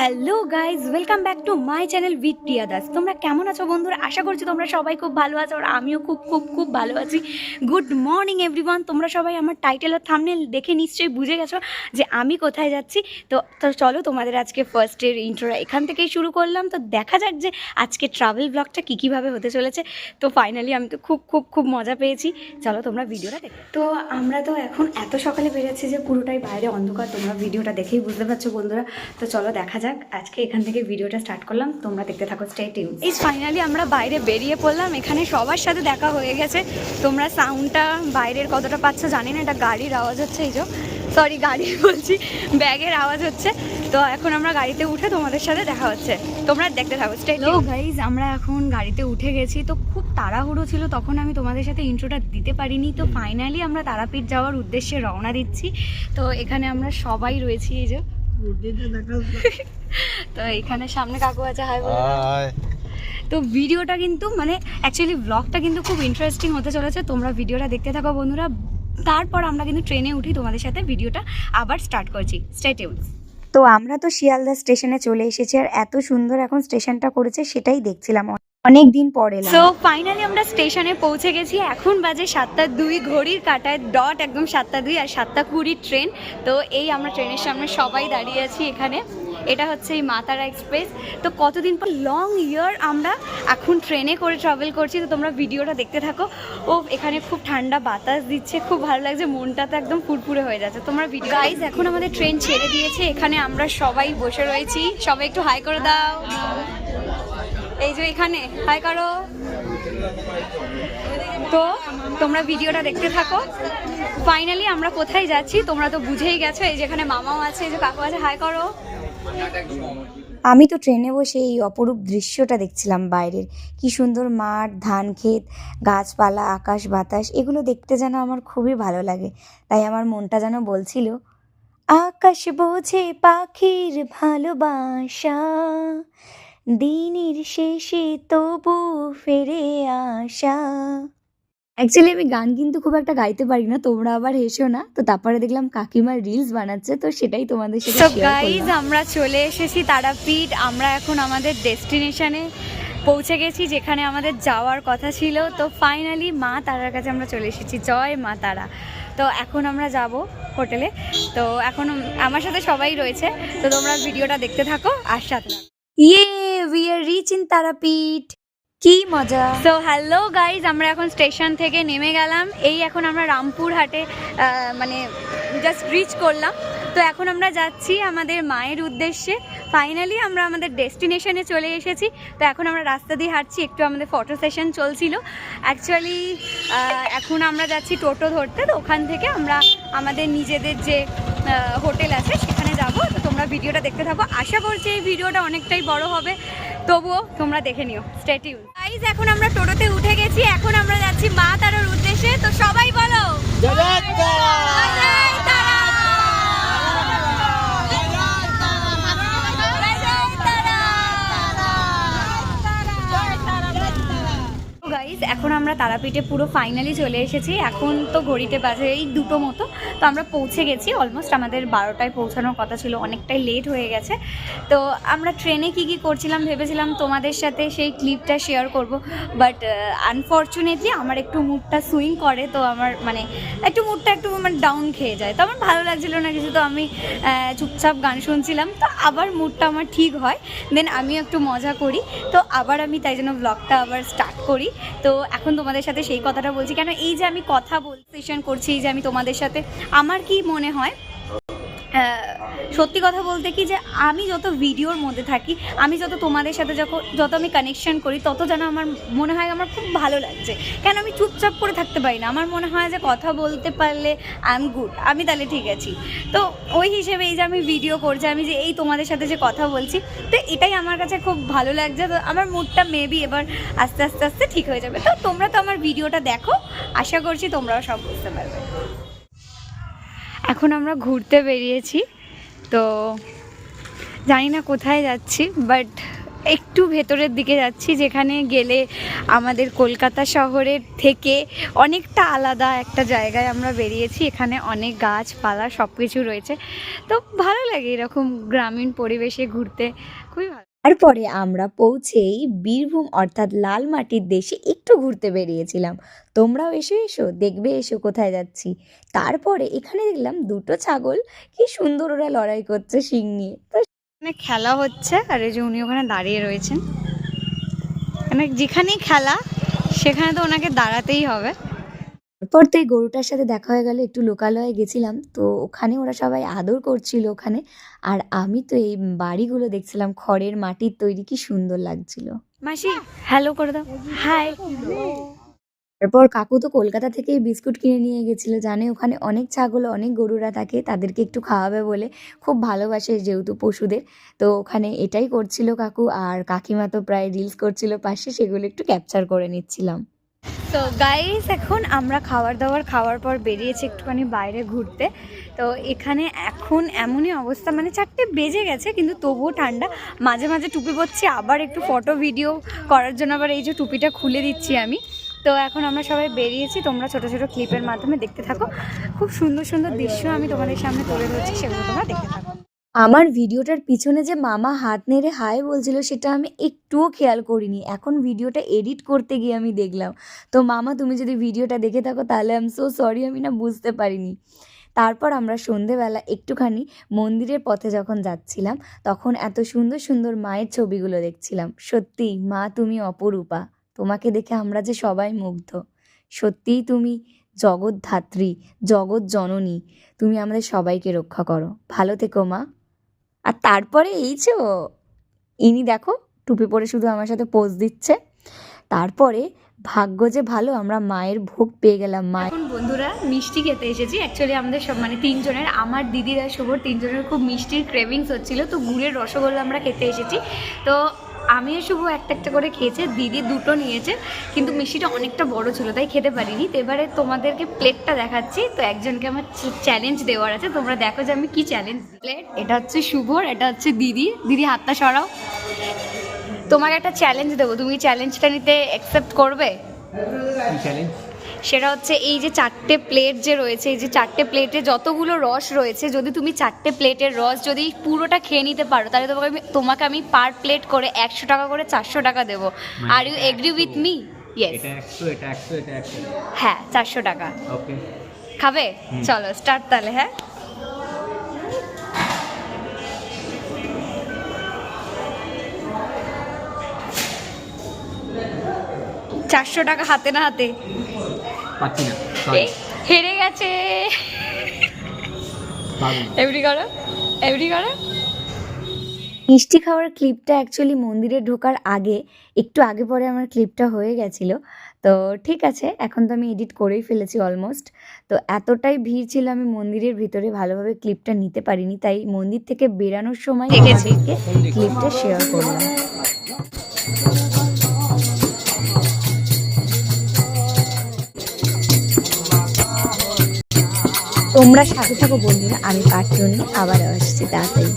Hello guys, welcome back to my channel with Priya Das. তোমরা কেমন আছো বন্ধুরা? আশা করছি তোমরা সবাই খুব ভালো আছো, আর আমিও খুব খুব খুব ভালো আছি। Good morning everyone. তোমরা সবাই আমার টাইটেল আর থাম্বনেল দেখে নিশ্চয়ই বুঝে গেছো যে আমি কোথায় যাচ্ছি। তো চলো তোমাদের আজকে ফার্স্টের ইন্ট্রোটা এখান থেকেই শুরু করলাম। তো দেখা যাক যে আজকে ট্রাভেল ব্লগটা কীভাবে হতে চলেছে। তো ফাইনালি আমি তো খুব খুব খুব মজা পেয়েছি। চলো তোমরা ভিডিওটা দেখো। তো আমরা তো এখন এত সকালে বেরোচ্ছি যে পুরোটাই বাইরে অন্ধকার, তোমরা ভিডিওটা দেখেই বুঝতে পারছো বন্ধুরা। তো চলো দেখা যাক, আজকে এখান থেকে ভিডিওটা স্টার্ট করলাম, তোমরা দেখতে থাকো, স্টে টিউন। এই ফাইনালি আমরা বাইরে বেরিয়ে পড়লাম, এখানে সবার সাথে দেখা হয়ে গেছে। তোমরা সাউন্ডটা বাইরের কতটা পাচ্ছ জানি না, এটা গাড়ির আওয়াজ হচ্ছে, এই যে সরি গাড়ি বলছি, ব্যাগের আওয়াজ হচ্ছে। তো এখন আমরা গাড়িতে উঠে তোমাদের সাথে দেখা হচ্ছে, তোমরা দেখতে থাকো, স্টে টিউন। গাইজ আমরা এখন গাড়িতে উঠে গেছি। তো খুব তাড়াহুড়ো ছিল, তখন আমি তোমাদের সাথে ইন্ট্রোটা দিতে পারিনি। তো ফাইনালি আমরা তারাপীঠ যাওয়ার উদ্দেশ্যে রওনা দিচ্ছি। তো এখানে আমরা সবাই রয়েছি, এই যে তো এখানে সামনে কাকু আছে, হাই বলো। তো ভিডিওটা কিন্তু মানে অ্যাকচুয়ালি ব্লগটা কিন্তু খুব ইন্টারেস্টিং হতে চলেছে, তোমরা ভিডিওটা দেখতে থাকো বন্ধুরা। তারপর আমরা কিন্তু ট্রেনে উঠি, তোমাদের সাথে ভিডিওটা আবার স্টার্ট করছি, স্টে টিউন। তো আমরা তো শিয়ালদা স্টেশনে চলে এসেছি, আর এত সুন্দর এখন স্টেশনটা করেছে সেটাই দেখছিলাম অনেক দিন পরে। সো ফাইনালি আমরা স্টেশনে পৌঁছে গেছি। এখন বাজে 7:02, ঘড়ির কাঁটায় ডট একদম 7:02 আর 7:20 ট্রেন। তো এই আমরা ট্রেনের সামনে সবাই দাঁড়িয়ে আছি এখানে। এটা হচ্ছে এই মা তারা এক্সপ্রেস। তো কতদিন পর লং ইয়ার আমরা এখন ট্রেনে করে ট্রাভেল করছি। তো তোমরা ভিডিওটা দেখতে থাকো। ও এখানে খুব ঠান্ডা বাতাস দিচ্ছে, খুব ভালো লাগছে, মনটা তো একদম ফুরফুরে হয়ে যাচ্ছে। তোমরা ভিডিও গাইজ এখন আমাদের ট্রেন ছেড়ে দিয়েছে, এখানে আমরা সবাই বসে রয়েছি। সবাই একটু হাই করে দাও, এই যে এখানে হাই করো। তো তোমরা ভিডিওটা দেখতে থাকো। ফাইনালি আমরা কোথায় যাচ্ছি তোমরা তো বুঝেই গেছো, এই যেখানে মামাও আছে, এই যে কাকু আছে, হাই করো। আমি তো ট্রেনে বসে এই অপরূপ দৃশ্যটা দেখছিলাম বাইরের, কি সুন্দর মাঠ, ধান ক্ষেত, গাছপালা, আকাশ বাতাস, এগুলো দেখতে যেন আমার খুবই ভালো লাগে। তাই আমার মনটা যেন বলছিল, আকাশ বোঝে পাখির ভালোবাসা, দিনের শেষে তবু ফিরে আসা। অ্যাকচুয়ালি আমি গান কিন্তু খুব একটা গাইতে পারি না, তোমরা আবার হেসো না। তো তারপরে দেখলাম কাকিমার রিলস বানাচ্ছে, তো সেটাই তোমাদের সাথে শেয়ার করলাম। গাইজ আমরা চলে এসেছি তারাপীঠ। আমরা এখন আমাদের ডেস্টিনেশনে পৌঁছে গেছি, যেখানে আমাদের যাওয়ার কথা ছিল। তো ফাইনালি মা তারার কাছে আমরা চলে এসেছি, জয় মা তারা। তো এখন আমরা যাব হোটেলে। তো এখন আমার সাথে সবাই রয়েছে, তো তোমরা ভিডিওটা দেখতে থাকো আর সাথে থাকো। We are reach in Tarapith, কি মজা। সো হ্যালো গাইজ, আমরা এখন স্টেশন থেকে নেমে গেলাম। এই এখন আমরা রামপুরহাটে মানে জাস্ট রিচ করলাম। তো এখন আমরা যাচ্ছি আমাদের মায়ের উদ্দেশ্যে। ফাইনালি আমরা আমাদের ডেস্টিনেশনে চলে এসেছি। তো এখন আমরা রাস্তা দিয়ে হাঁটছি, একটু আমাদের ফটো সেশন চলছিল। অ্যাকচুয়ালি এখন আমরা যাচ্ছি টোটো ধরতে। তো ওখান থেকে আমরা আমাদের নিজেদের যে হোটেল আছে সেখানে যাব। তো তোমরা ভিডিওটা দেখতে থাকো, আশা করছি এই ভিডিওটা অনেকটাই বড় হবে, তবুও তোমরা দেখে নিও, স্টে টিউন। গাইস এখন আমরা টোটোতে উঠে গেছি, এখন আমরা যাচ্ছি মা তারার উদ্দেশ্যে। তো সবাই বলো জয় তারা। গাইস এখন আমরা তারাপীঠে পুরো ফাইনালি চলে এসেছি। এখন তো ঘড়িতে বাজে এই 2টো মতো। তো আমরা পৌঁছে গেছি, অলমোস্ট আমাদের 12টায় পৌঁছানোর কথা ছিল, অনেকটাই লেট হয়ে গেছে। তো আমরা ট্রেনে কি করেছিলাম ভেবেছিলাম তোমাদের সাথে সেই ক্লিপটা শেয়ার করব, বাট আনফর্চুনেটলি আমার একটু মুডটা সুইং করে। তো আমার মানে একটু মুডটা একটু মানে ডাউন খেয়ে যায়, তো আমার ভালো লাগছিল না কিছু। তো আমি চুপচাপ গান শুনছিলাম। তো আবার মুডটা আমার ঠিক হয়, দেন আমিও একটু মজা করি। তো আবার আমি তাই জন্য ব্লগটা আবার স্টার্ট করি। তো এখন তোমাদের সাথে সেই কথাটা বলছি, কেন এই যে আমি কথা সেশন করছি, এই যে আমি তোমাদের সাথে, আমার কি মনে হয় সত্যি কথা বলতে কি, যে আমি যত ভিডিওর মধ্যে থাকি, আমি যত তোমাদের সাথে যত আমি কানেকশন করি, তত যেন আমার মনে হয় আমার খুব ভালো লাগছে। কেন আমি চুপচাপ করে থাকতে পারি না, আমার মনে হয় যে কথা বলতে পারলে আই এম গুড, আমি তাহলে ঠিক আছি। তো ওই হিসেবে এই যে আমি ভিডিও করছি, আমি যে এই তোমাদের সাথে যে কথা বলছি, তো এটাই আমার কাছে খুব ভালো লাগছে। তো আমার মুডটা মেবি এবার আস্তে আস্তে আস্তে ঠিক হয়ে যাবে। তো তোমরা তো আমার ভিডিওটা দেখো, আশা করছি তোমরাও সব বুঝতে পারবে। এখন আমরা ঘুরতে বেরিয়েছি, তো জানি না কোথায় যাচ্ছি, বাট একটু ভেতরের দিকে যাচ্ছি, যেখানে গেলে আমাদের কলকাতা শহরের থেকে অনেকটা আলাদা একটা জায়গায় আমরা বেরিয়েছি। এখানে অনেক গাছপালা সব কিছু রয়েছে, তো ভালো লাগে এরকম গ্রামীণ পরিবেশে ঘুরতে, খুবই ভালো। তারপরে আমরা পৌঁছেই বীরভূম অর্থাৎ লাল মাটির দেশে একটু ঘুরতে বেরিয়েছিলাম। তোমরাও এসো এসো, দেখবে এসো কোথায় যাচ্ছি। তারপরে এখানে দেখলাম দুটো ছাগল, কি সুন্দর ওরা লড়াই করছে শিং নিয়ে। তো এখানে খেলা হচ্ছে, আর এই যে উনি ওখানে দাঁড়িয়ে রয়েছেন। মানে যেখানেই খেলা সেখানে তো ওনাকে দাঁড়াতেই হবে। তারপর তো এই গরুটার সাথে দেখা হয়ে গেল, একটু লোকালয়ে গেছিলাম, তো ওখানে ওরা সবাই আদর করছিল ওখানে। আর আমি তো এই বাড়িগুলো দেখছিলাম, খড়ের মাটির তৈরি, কি সুন্দর লাগছিল। মাসি হ্যালো করে দাও, হাই। তারপর কাকু তো কলকাতা থেকেই বিস্কুট কিনে নিয়ে গেছিল, জানে ওখানে অনেক ছাগল অনেক গরুরা থাকে, তাদেরকে একটু খাওয়াবে বলে, খুব ভালোবাসে যেহেতু পশুদের। তো ওখানে এটাই করছিল কাকু, আর কাকিমা তো প্রায় রিলস করছিল পাশে, সেগুলো একটু ক্যাপচার করে নিচ্ছিলাম। তো গাইস, এখন আমরা খাবার দাবার খাওয়ার পর বেরিয়েছি একটুখানি বাইরে ঘুরতে। তো এখানে এখন এমনই অবস্থা, মানে 4টে বেজে গেছে কিন্তু তবুও ঠান্ডা। মাঝে মাঝে টুপি পরছি, আবার একটু ফটো ভিডিও করার জন্য আবার এই যে টুপিটা খুলে দিচ্ছি আমি। তো এখন আমরা সবাই বেরিয়েছি, তোমরা ছোট ছোট ক্লিপের মাধ্যমে দেখতে থাকো। খুব সুন্দর সুন্দর দৃশ্য আমি তোমাদের সামনে তুলে ধরছি, সেগুলো তোমরা দেখতে থাকো। আমার ভিডিওটার পিছনে যে মামা হাত নেড়ে হাই বলছিল, সেটা আমি একটুও খেয়াল করিনি, এখন ভিডিওটা এডিট করতে গিয়ে আমি দেখলাম। তো মামা, তুমি যদি ভিডিওটা দেখে থাকো তাহলে আই এম সো সরি, আমি না বুঝতে পারিনি। তারপর আমরা সন্ধেবেলা একটুখানি মন্দিরের পথে যখন যাচ্ছিলাম, তখন এত সুন্দর সুন্দর মায়ের ছবিগুলো দেখছিলাম। সত্যি মা, তুমি অপরূপা, তোমাকে দেখে আমরা যে সবাই মুগ্ধ। সত্যিই তুমি জগৎধাত্রী, জগৎ জননী, তুমি আমাদের সবাইকে রক্ষা করো। ভালো থেকো মা। আর তারপরে এই যে ইনি দেখো টুপি পরে শুধু আমার সাথে পোজ দিচ্ছে। তারপরে ভাগ্য যে ভালো, আমরা মায়ের ভোগ পেয়ে গেলাম। এখন বন্ধুরা মিষ্টি খেতে এসেছি। অ্যাকচুয়ালি আমাদের সব মানে 3 জনের, আমার দিদির আর শুভর 3 জনের খুব মিষ্টির ক্রেভিংস হচ্ছিল, তো গুড়ের রসগোল্লা আমরা খেতে এসেছি। তো আমি আর শুভ একটা একটা করে খেয়েছে, দিদি 2টো নিয়েছে, কিন্তু মিষ্টিটা অনেকটা বড় ছিল তাই খেতে পারিনি। তো এবারে তোমাদেরকে প্লেটটা দেখাচ্ছি। তো একজনকে আমার চ্যালেঞ্জ দেওয়ার আছে, তোমরা দেখো যে আমি কি চ্যালেঞ্জ। প্লেট এটা হচ্ছে শুভর, এটা হচ্ছে দিদি। দিদি হাতটা সরাও। তোমাকে একটা চ্যালেঞ্জ দেবো, তুমি চ্যালেঞ্জটা নিতে অ্যাকসেপ্ট করবে? সেটা হচ্ছে এই যে 4টে প্লেট যে রয়েছে, এই যে 4টে প্লেটে যতগুলো রস রয়েছে, যদি তুমি 4টে প্লেটের রস যদি পুরোটা খেয়ে নিতে পারো, তাহলে তোমাকে আমি পার প্লেট করে 100 টাকা করে 400 টাকা দেবো। Are you agree with me? Yes. হ্যাঁ, 400 টাকা। ওকে, খাবে? চলো স্টার্ট তাহলে। হ্যাঁ, চারশো টাকা হাতে না হাতে? পাচ্ছি না, হেরে গেছে। এভরি করো, এভরি করো। মিষ্টি খাওয়ার ক্লিপটা অ্যাকচুয়ালি মন্দিরে ঢোকার আগে, একটু আগে পরে আমার ক্লিপটা হয়ে গেছিলো। তো ঠিক আছে, এখন তো আমি এডিট করেই ফেলেছি অলমোস্ট। তো এতটাই ভিড় ছিল, আমি মন্দিরের ভিতরে ভালোভাবে ক্লিপটা নিতে পারিনি, তাই মন্দির থেকে বেরানোর সময় তোমাদেরকে ক্লিপটা শেয়ার করলাম। তোমরা সাথে থাকো বন্ধুরা, আমি পার্ট 2 নিয়ে আবার আসছি তাড়াতাড়ি।